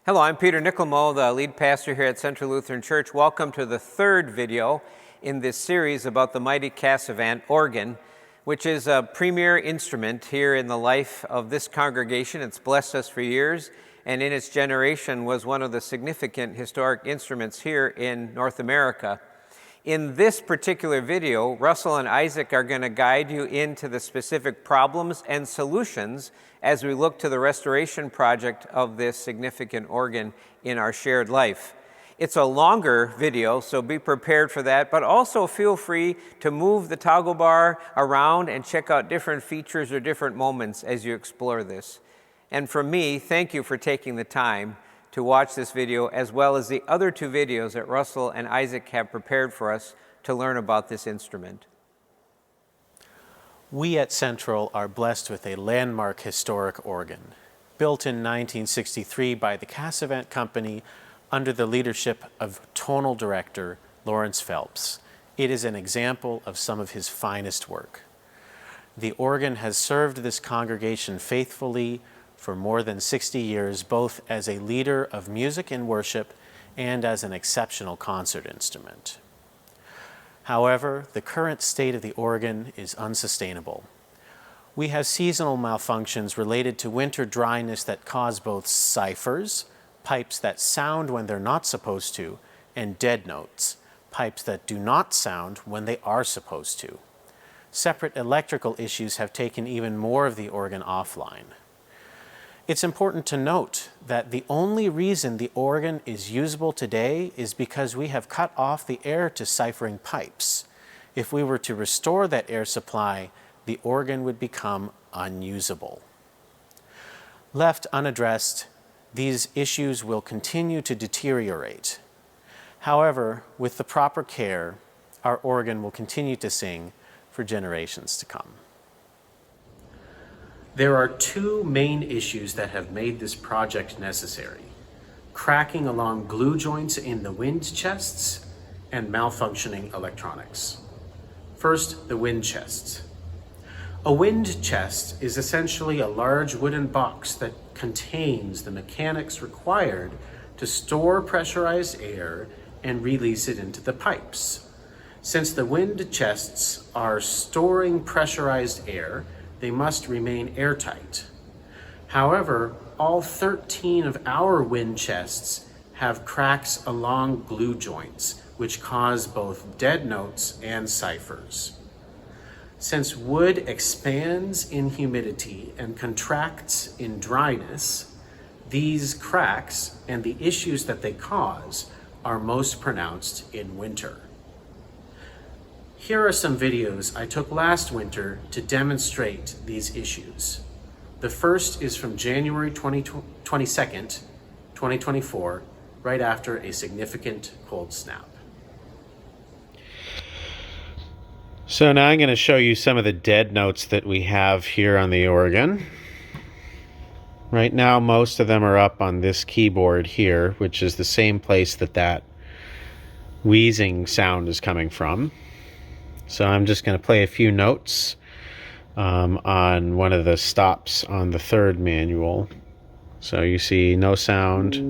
Hello, I'm Peter Nickelmo, the lead pastor here at Central Lutheran Church. Welcome to the third video in this series about the mighty Cassavant organ, which is a premier instrument here in the life of this congregation. It's blessed us for years, and in its generation was one of the significant historic instruments here in North America. In this particular video, Russell and Isaac are going to guide you into the specific problems and solutions as we look to the restoration project of this significant organ in our shared life. It's a longer video, so be prepared for that, but also feel free to move the toggle bar around and check out different features or different moments as you explore this. And from me, thank you for taking the time to watch this video, as well as the other two videos that Russell and Isaac have prepared for us to learn about this instrument. We at Central are blessed with a landmark historic organ, built in 1963 by the Cassavant Company under the leadership of tonal director Lawrence Phelps. It is an example of some of his finest work. The organ has served this congregation faithfully for more than 60 years, both as a leader of music and worship and as an exceptional concert instrument. However, the current state of the organ is unsustainable. We have seasonal malfunctions related to winter dryness that cause both ciphers, pipes that sound when they're not supposed to, and dead notes, pipes that do not sound when they are supposed to. Separate electrical issues have taken even more of the organ offline. It's important to note that the only reason the organ is usable today is because we have cut off the air to ciphering pipes. If we were to restore that air supply, the organ would become unusable. Left unaddressed, these issues will continue to deteriorate. However, with the proper care, our organ will continue to sing for generations to come. There are two main issues that have made this project necessary: cracking along glue joints in the wind chests and malfunctioning electronics. First, the wind chests. A wind chest is essentially a large wooden box that contains the mechanics required to store pressurized air and release it into the pipes. Since the wind chests are storing pressurized air, they must remain airtight. However, all 13 of our wind chests have cracks along glue joints, which cause both dead notes and ciphers. Since wood expands in humidity and contracts in dryness, these cracks and the issues that they cause are most pronounced in winter. Here are some videos I took last winter to demonstrate these issues. The first is from January 22nd, 2024, right after a significant cold snap. So now I'm going to show you some of the dead notes that we have here on the organ. Right now, most of them are up on this keyboard here, which is the same place that wheezing sound is coming from. So I'm just going to play a few notes on one of the stops on the third manual. So you see no sound.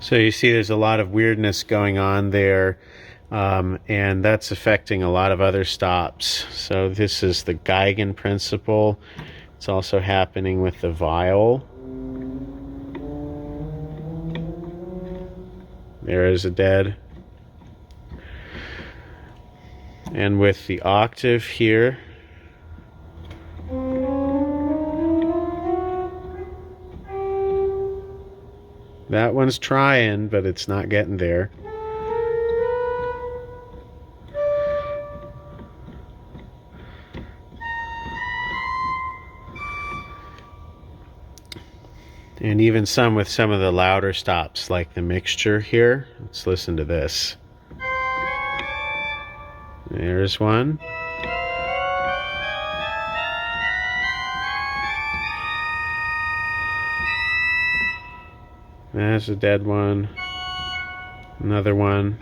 So you see there's a lot of weirdness going on there, and that's affecting a lot of other stops. So this is the Geigen principle. It's also happening with the viol. There is a dead. And with the octave here, that one's trying, but it's not getting there. And even some with some of the louder stops, like the mixture here. Let's listen to this. There's one. There's a dead one. Another one.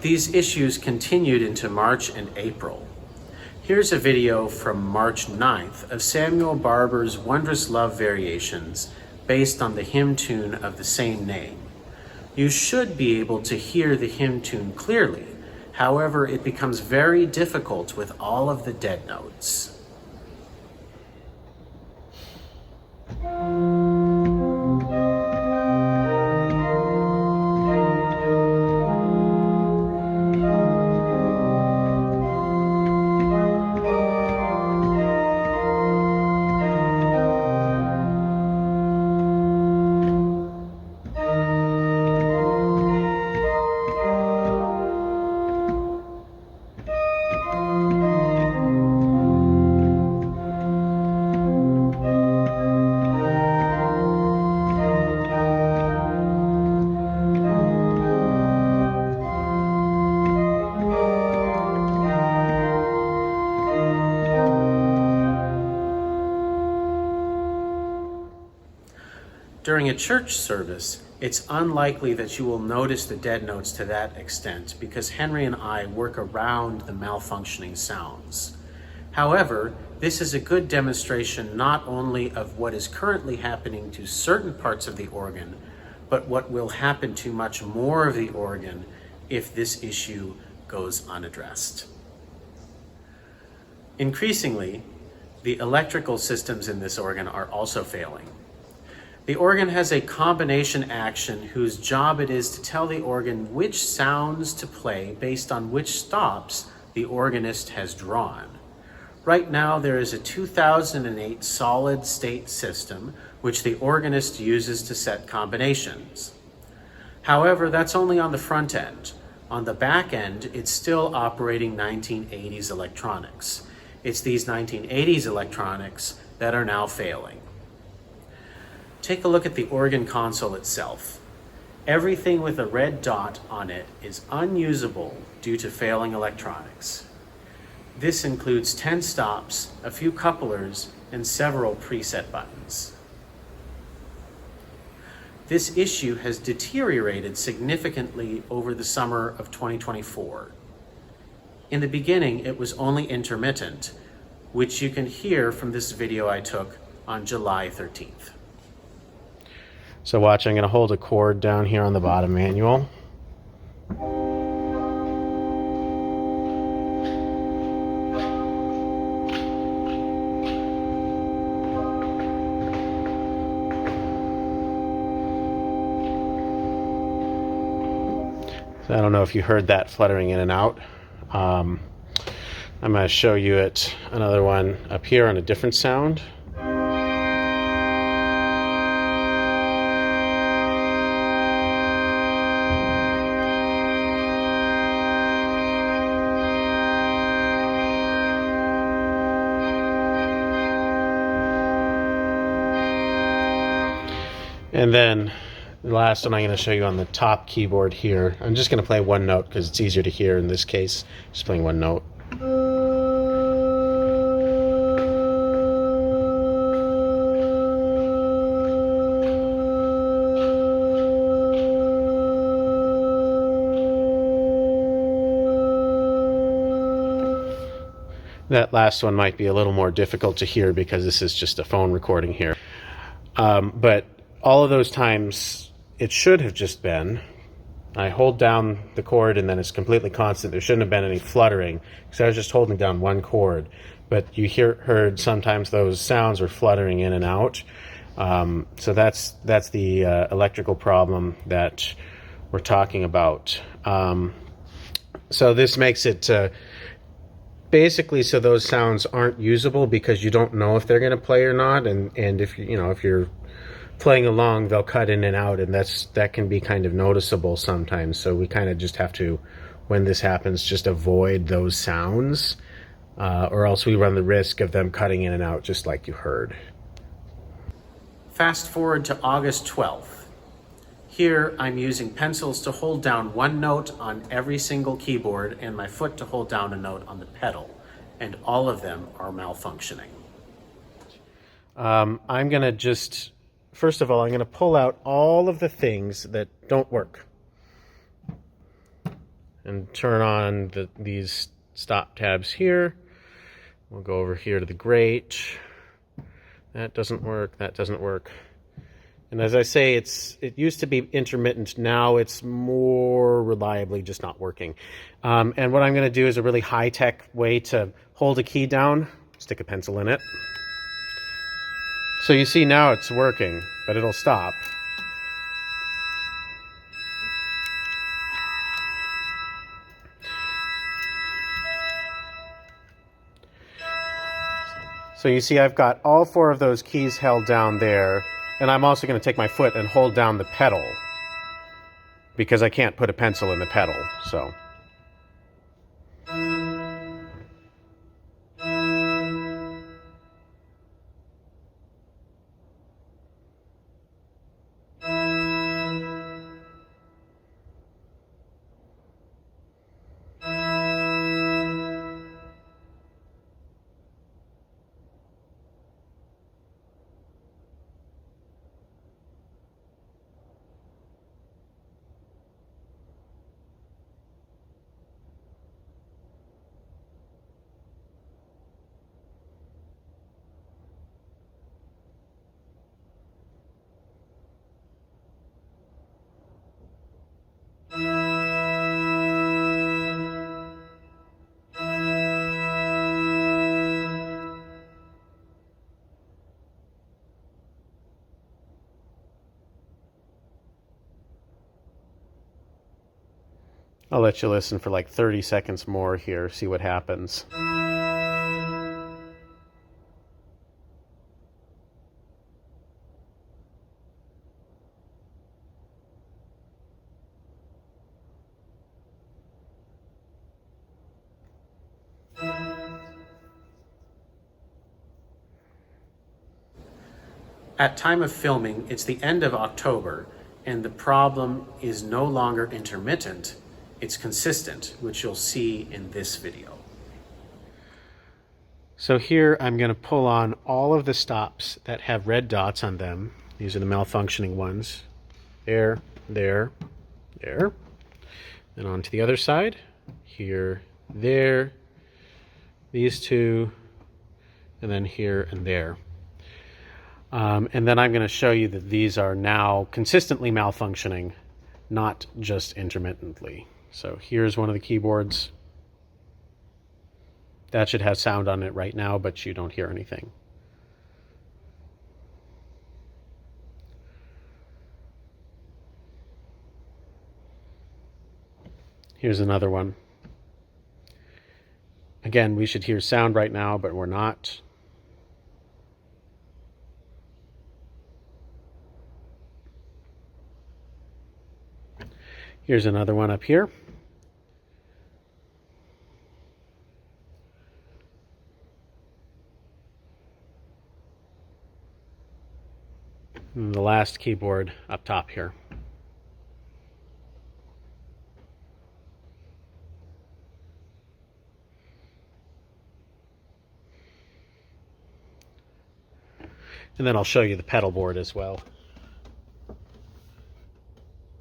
These issues continued into March and April. Here's a video from March 9th of Samuel Barber's Wondrous Love Variations based on the hymn tune of the same name. You should be able to hear the hymn tune clearly. However, it becomes very difficult with all of the dead notes. During a church service, it's unlikely that you will notice the dead notes to that extent because Henry and I work around the malfunctioning sounds. However, this is a good demonstration not only of what is currently happening to certain parts of the organ, but what will happen to much more of the organ if this issue goes unaddressed. Increasingly, the electrical systems in this organ are also failing. The organ has a combination action whose job it is to tell the organ which sounds to play based on which stops the organist has drawn. Right now, there is a 2008 solid state system which the organist uses to set combinations. However, that's only on the front end. On the back end, it's still operating 1980s electronics. It's these 1980s electronics that are now failing. Take a look at the organ console itself. Everything with a red dot on it is unusable due to failing electronics. This includes 10 stops, a few couplers, and several preset buttons. This issue has deteriorated significantly over the summer of 2024. In the beginning, it was only intermittent, which you can hear from this video I took on July 13th. So watch, I'm going to hold a chord down here on the bottom manual. So I don't know if you heard that fluttering in and out. I'm going to show you it, another one up here on a different sound. And then the last one I'm going to show you on the top keyboard here. I'm just going to play one note because it's easier to hear in this case. Just playing one note. That last one might be a little more difficult to hear because this is just a phone recording here. But all of those times, it should have just been, I hold down the chord and then it's completely constant. There shouldn't have been any fluttering because I was just holding down one chord. But you heard sometimes those sounds were fluttering in and out. So that's the electrical problem that we're talking about. So this makes it basically so those sounds aren't usable because you don't know if they're going to play or not. And if you're playing along, they'll cut in and out, and that can be kind of noticeable sometimes. So we kind of just have to, when this happens, just avoid those sounds, or else we run the risk of them cutting in and out just like you heard. Fast forward to August 12th. Here, I'm using pencils to hold down one note on every single keyboard and my foot to hold down a note on the pedal, and all of them are malfunctioning. I'm going to just, first of all, I'm going to pull out all of the things that don't work and turn on these stop tabs here. We'll go over here to the grate. That doesn't work. That doesn't work. And as I say, it used to be intermittent. Now it's more reliably just not working. And what I'm going to do is a really high-tech way to hold a key down. Stick a pencil in it. So you see now it's working, but it'll stop. So you see I've got all 4 of those keys held down there, and I'm also going to take my foot and hold down the pedal because I can't put a pencil in the pedal, so. I'll let you listen for like 30 seconds more here, see what happens. At time of filming, it's the end of October, and the problem is no longer intermittent, it's consistent, which you'll see in this video. So here I'm going to pull on all of the stops that have red dots on them. These are the malfunctioning ones. There, there, there. Then on to the other side. Here, there, these 2, and then here and there. And then I'm going to show you that these are now consistently malfunctioning, not just intermittently. So here's one of the keyboards. That should have sound on it right now, but you don't hear anything. Here's another one. Again, we should hear sound right now, but we're not. Here's another one up here. And the last keyboard up top here. And then I'll show you the pedal board as well.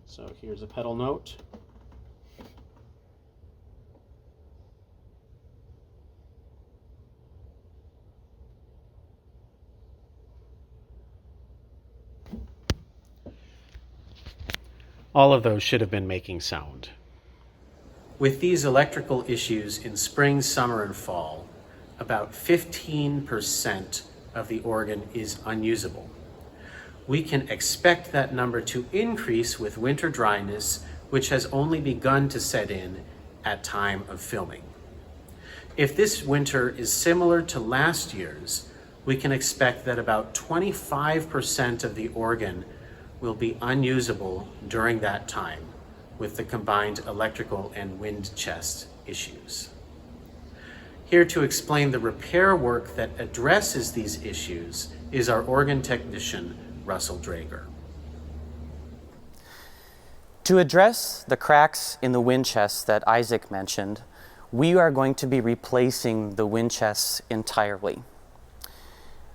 So here's a pedal note. All of those should have been making sound. With these electrical issues in spring, summer, and fall, about 15% of the organ is unusable. We can expect that number to increase with winter dryness, which has only begun to set in at time of filming. If this winter is similar to last year's, we can expect that about 25% of the organ will be unusable during that time with the combined electrical and wind chest issues. Here to explain the repair work that addresses these issues is our organ technician, Russell Drager. To address the cracks in the wind chests that Isaac mentioned, we are going to be replacing the wind chests entirely.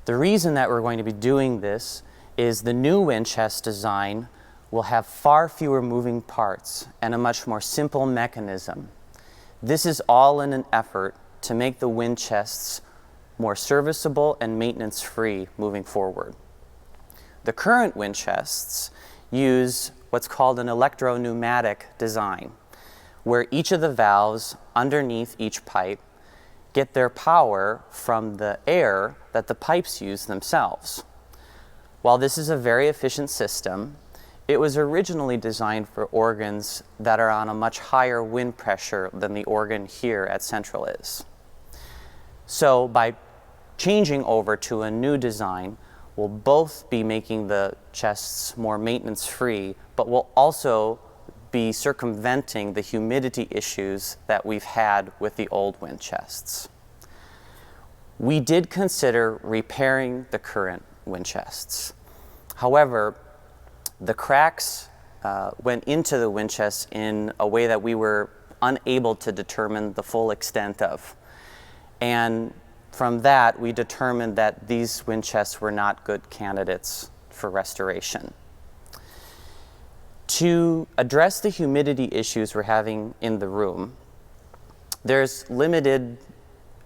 The reason that we're going to be doing this is the new wind chest design will have far fewer moving parts and a much more simple mechanism. This is all in an effort to make the wind chests more serviceable and maintenance-free moving forward. The current wind chests use what's called an electro-pneumatic design, where each of the valves underneath each pipe get their power from the air that the pipes use themselves. While this is a very efficient system, it was originally designed for organs that are on a much higher wind pressure than the organ here at Central is. So by changing over to a new design, we'll both be making the chests more maintenance-free, but we'll also be circumventing the humidity issues that we've had with the old wind chests. We did consider repairing the current wind chests. However, the cracks went into the wind chests in a way that we were unable to determine the full extent of. And from that, we determined that these wind chests were not good candidates for restoration. To address the humidity issues we're having in the room, there's limited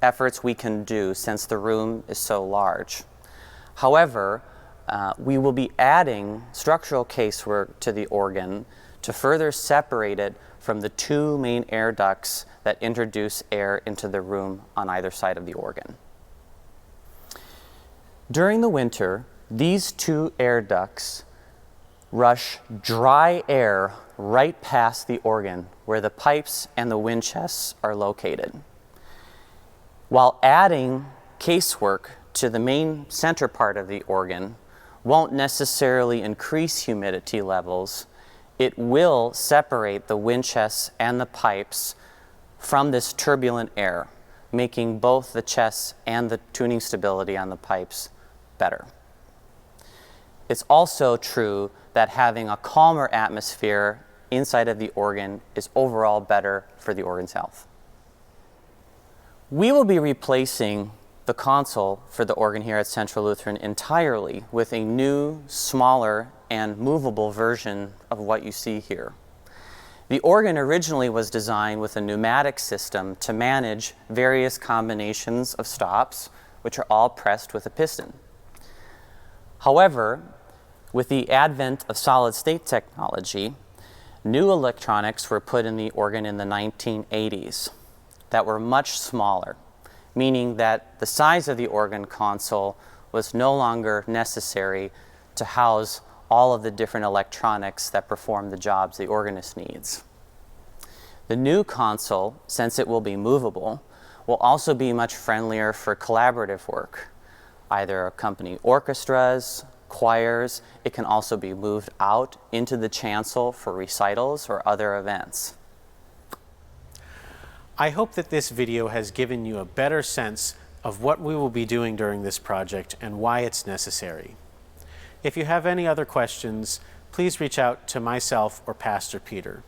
efforts we can do since the room is so large. However, we will be adding structural casework to the organ to further separate it from the two main air ducts that introduce air into the room on either side of the organ. During the winter, these two air ducts rush dry air right past the organ where the pipes and the wind chests are located. While adding casework to the main center part of the organ won't necessarily increase humidity levels, it will separate the wind chests and the pipes from this turbulent air, making both the chests and the tuning stability on the pipes better. It's also true that having a calmer atmosphere inside of the organ is overall better for the organ's health. We will be replacing the console for the organ here at Central Lutheran entirely with a new, smaller, and movable version of what you see here. The organ originally was designed with a pneumatic system to manage various combinations of stops, which are all pressed with a piston. However, with the advent of solid-state technology, new electronics were put in the organ in the 1980s that were much smaller, meaning that the size of the organ console was no longer necessary to house all of the different electronics that perform the jobs the organist needs. The new console, since it will be movable, will also be much friendlier for collaborative work, either accompany orchestras, choirs. It can also be moved out into the chancel for recitals or other events. I hope that this video has given you a better sense of what we will be doing during this project and why it's necessary. If you have any other questions, please reach out to myself or Pastor Peter.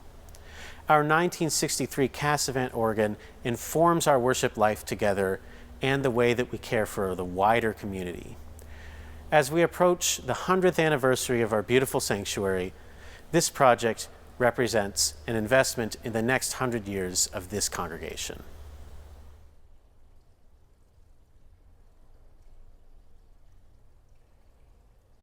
Our 1963 Cassavant organ informs our worship life together and the way that we care for the wider community. As we approach the 100th anniversary of our beautiful sanctuary, this project represents an investment in the next 100 years of this congregation.